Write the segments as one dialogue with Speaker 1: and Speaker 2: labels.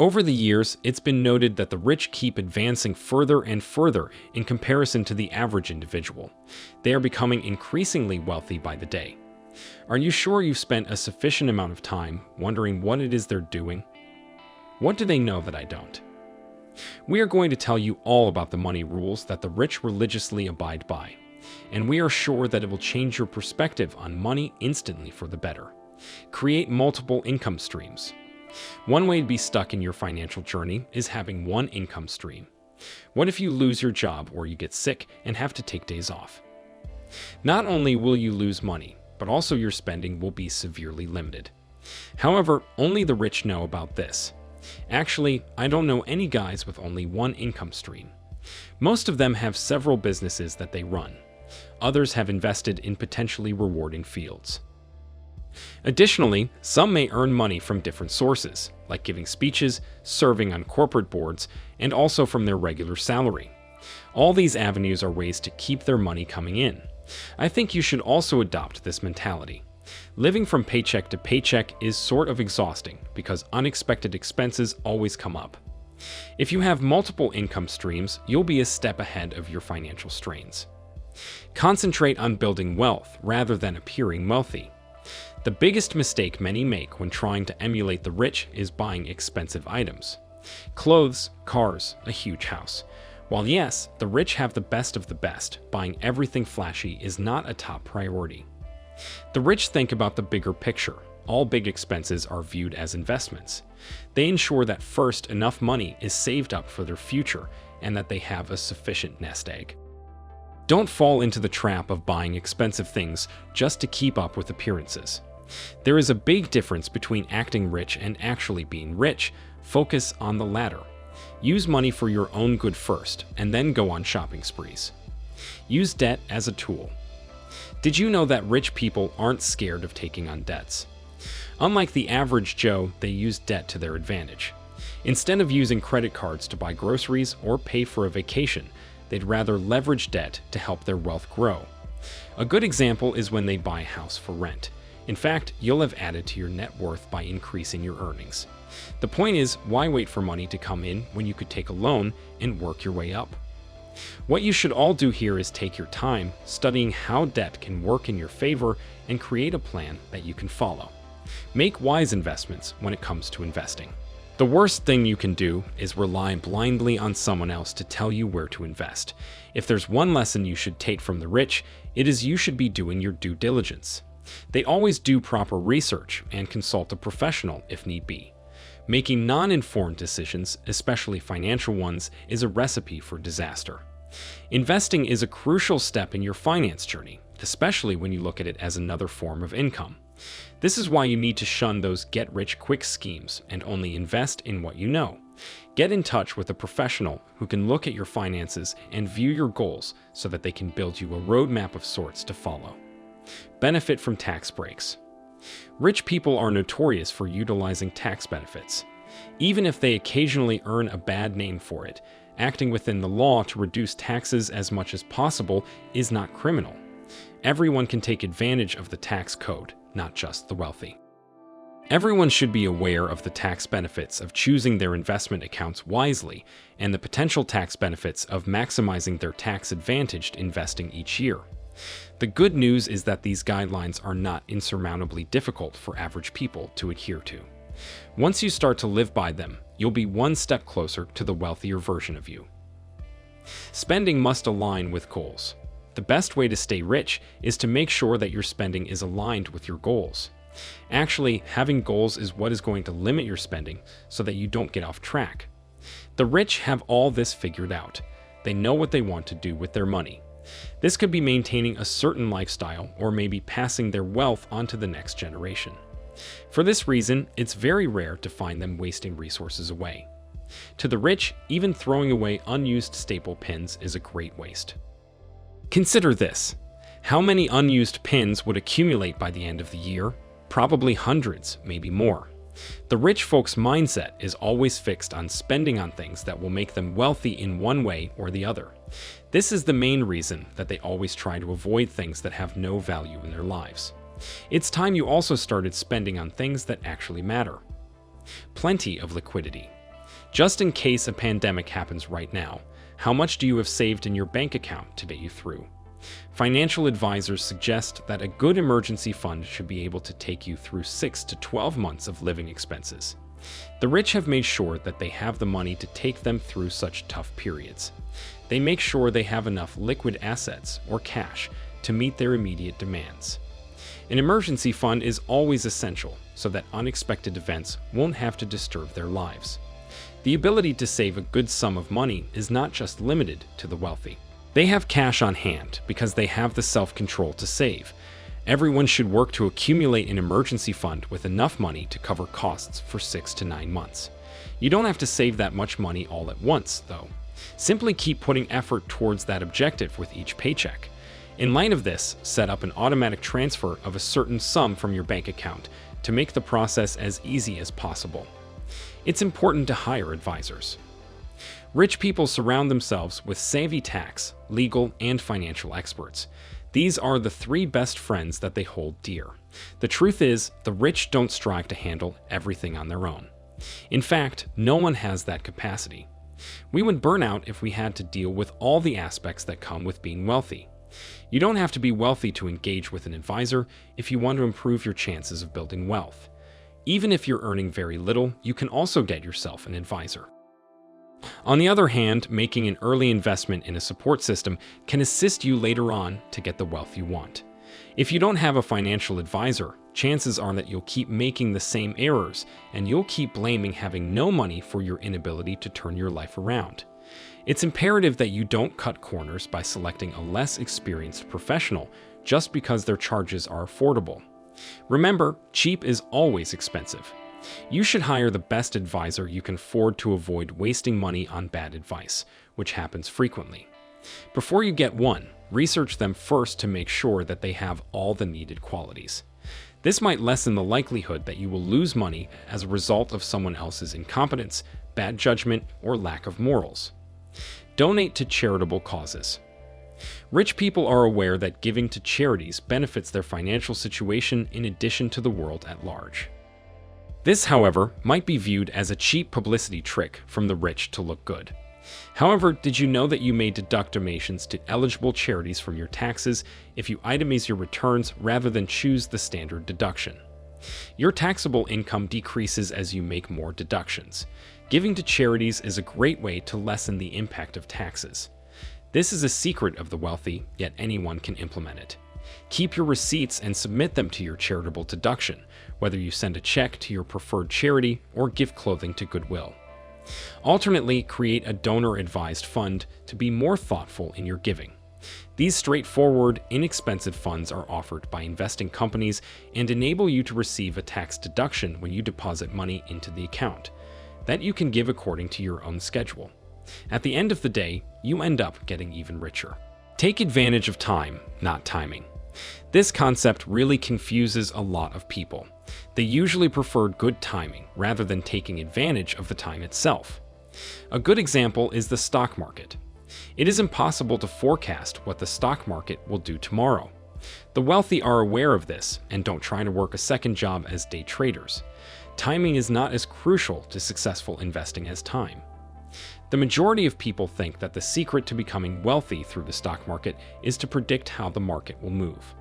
Speaker 1: Over the years, it's been noted that the rich keep advancing further and further in comparison to the average individual. They are becoming increasingly wealthy by the day. Are you sure you've spent a sufficient amount of time wondering what it is they're doing? What do they know that I don't? We are going to tell you all about the money rules that the rich religiously abide by, and we are sure that it will change your perspective on money instantly for the better. Create multiple income streams. One way to be stuck in your financial journey is having one income stream. What if you lose your job or you get sick and have to take days off? Not only will you lose money, but also your spending will be severely limited. However, only the rich know about this. Actually, I don't know any guys with only one income stream. Most of them have several businesses that they run. Others have invested in potentially rewarding fields. Additionally, some may earn money from different sources, like giving speeches, serving on corporate boards, and also from their regular salary. All these avenues are ways to keep their money coming in. I think you should also adopt this mentality. Living from paycheck to paycheck is sort of exhausting because unexpected expenses always come up. If you have multiple income streams, you'll be a step ahead of your financial strains. Concentrate on building wealth rather than appearing wealthy. The biggest mistake many make when trying to emulate the rich is buying expensive items. Clothes, cars, a huge house. While yes, the rich have the best of the best, buying everything flashy is not a top priority. The rich think about the bigger picture. All big expenses are viewed as investments. They ensure that first, enough money is saved up for their future and that they have a sufficient nest egg. Don't fall into the trap of buying expensive things just to keep up with appearances. There is a big difference between acting rich and actually being rich. Focus on the latter. Use money for your own good first, and then go on shopping sprees. Use debt as a tool. Did you know that rich people aren't scared of taking on debts? Unlike the average Joe, they use debt to their advantage. Instead of using credit cards to buy groceries or pay for a vacation, they'd rather leverage debt to help their wealth grow. A good example is when they buy a house for rent. In fact, you'll have added to your net worth by increasing your earnings. The point is, why wait for money to come in when you could take a loan and work your way up? What you should all do here is take your time studying how debt can work in your favor and create a plan that you can follow. Make wise investments when it comes to investing. The worst thing you can do is rely blindly on someone else to tell you where to invest. If there's one lesson you should take from the rich, it is you should be doing your due diligence. They always do proper research and consult a professional if need be. Making non-informed decisions, especially financial ones, is a recipe for disaster. Investing is a crucial step in your finance journey, especially when you look at it as another form of income. This is why you need to shun those get-rich-quick schemes and only invest in what you know. Get in touch with a professional who can look at your finances and view your goals so that they can build you a roadmap of sorts to follow. Benefit from tax breaks. Rich people are notorious for utilizing tax benefits. Even if they occasionally earn a bad name for it, acting within the law to reduce taxes as much as possible is not criminal. Everyone can take advantage of the tax code, not just the wealthy. Everyone should be aware of the tax benefits of choosing their investment accounts wisely and the potential tax benefits of maximizing their tax-advantaged investing each year. The good news is that these guidelines are not insurmountably difficult for average people to adhere to. Once you start to live by them, you'll be one step closer to the wealthier version of you. Spending must align with goals. The best way to stay rich is to make sure that your spending is aligned with your goals. Actually, having goals is what is going to limit your spending so that you don't get off track. The rich have all this figured out. They know what they want to do with their money. This could be maintaining a certain lifestyle or maybe passing their wealth on to the next generation. For this reason, it's very rare to find them wasting resources away. To the rich, even throwing away unused staple pins is a great waste. Consider this. How many unused pins would accumulate by the end of the year? Probably hundreds, maybe more. The rich folks' mindset is always fixed on spending on things that will make them wealthy in one way or the other. This is the main reason that they always try to avoid things that have no value in their lives. It's time you also started spending on things that actually matter. Plenty of liquidity. Just in case a pandemic happens right now, how much do you have saved in your bank account to get you through? Financial advisors suggest that a good emergency fund should be able to take you through 6 to 12 months of living expenses. The rich have made sure that they have the money to take them through such tough periods. They make sure they have enough liquid assets, or cash, to meet their immediate demands. An emergency fund is always essential so that unexpected events won't have to disturb their lives. The ability to save a good sum of money is not just limited to the wealthy. They have cash on hand because they have the self-control to save. Everyone should work to accumulate an emergency fund with enough money to cover costs for 6 to 9 months. You don't have to save that much money all at once, though. Simply keep putting effort towards that objective with each paycheck. In light of this, set up an automatic transfer of a certain sum from your bank account to make the process as easy as possible. It's important to hire advisors. Rich people surround themselves with savvy tax, legal, and financial experts. These are the 3 best friends that they hold dear. The truth is, the rich don't strive to handle everything on their own. In fact, no one has that capacity. We would burn out if we had to deal with all the aspects that come with being wealthy. You don't have to be wealthy to engage with an advisor if you want to improve your chances of building wealth. Even if you're earning very little, you can also get yourself an advisor. On the other hand, making an early investment in a support system can assist you later on to get the wealth you want. If you don't have a financial advisor, chances are that you'll keep making the same errors, and you'll keep blaming having no money for your inability to turn your life around. It's imperative that you don't cut corners by selecting a less experienced professional just because their charges are affordable. Remember, cheap is always expensive. You should hire the best advisor you can afford to avoid wasting money on bad advice, which happens frequently. Before you get one, research them first to make sure that they have all the needed qualities. This might lessen the likelihood that you will lose money as a result of someone else's incompetence, bad judgment, or lack of morals. Donate to charitable causes. Rich people are aware that giving to charities benefits their financial situation in addition to the world at large. This, however, might be viewed as a cheap publicity trick from the rich to look good. However, did you know that you may deduct donations to eligible charities from your taxes if you itemize your returns rather than choose the standard deduction? Your taxable income decreases as you make more deductions. Giving to charities is a great way to lessen the impact of taxes. This is a secret of the wealthy, yet anyone can implement it. Keep your receipts and submit them to your charitable deduction, whether you send a check to your preferred charity or give clothing to Goodwill. Alternately, create a donor-advised fund to be more thoughtful in your giving. These straightforward, inexpensive funds are offered by investing companies and enable you to receive a tax deduction when you deposit money into the account that you can give according to your own schedule. At the end of the day, you end up getting even richer. Take advantage of time, not timing. This concept really confuses a lot of people. They usually prefer good timing rather than taking advantage of the time itself. A good example is the stock market. It is impossible to forecast what the stock market will do tomorrow. The wealthy are aware of this and don't try to work a second job as day traders. Timing is not as crucial to successful investing as time. The majority of people think that the secret to becoming wealthy through the stock market is to predict how the market will move.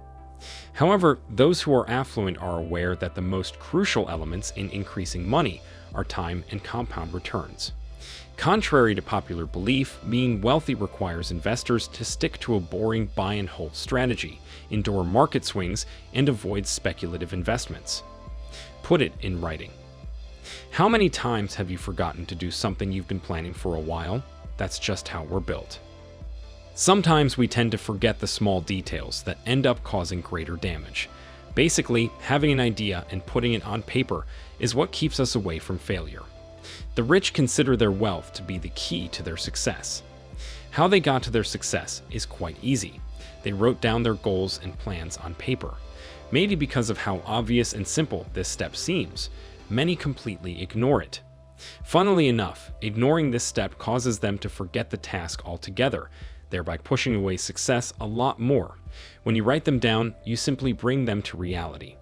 Speaker 1: However, those who are affluent are aware that the most crucial elements in increasing money are time and compound returns. Contrary to popular belief, being wealthy requires investors to stick to a boring buy and hold strategy, endure market swings, and avoid speculative investments. Put it in writing. How many times have you forgotten to do something you've been planning for a while? That's just how we're built. Sometimes we tend to forget the small details that end up causing greater damage. Basically, having an idea and putting it on paper is what keeps us away from failure. The rich consider their wealth to be the key to their success. How they got to their success is quite easy. They wrote down their goals and plans on paper. Maybe because of how obvious and simple this step seems, many completely ignore it. Funnily enough, ignoring this step causes them to forget the task altogether, thereby pushing away success a lot more. When you write them down, you simply bring them to reality.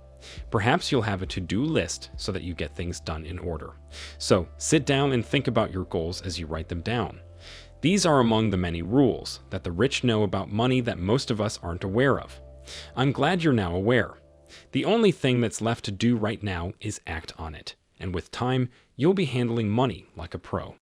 Speaker 1: Perhaps you'll have a to-do list so that you get things done in order. So sit down and think about your goals as you write them down. These are among the many rules that the rich know about money that most of us aren't aware of. I'm glad you're now aware. The only thing that's left to do right now is act on it. And with time, you'll be handling money like a pro.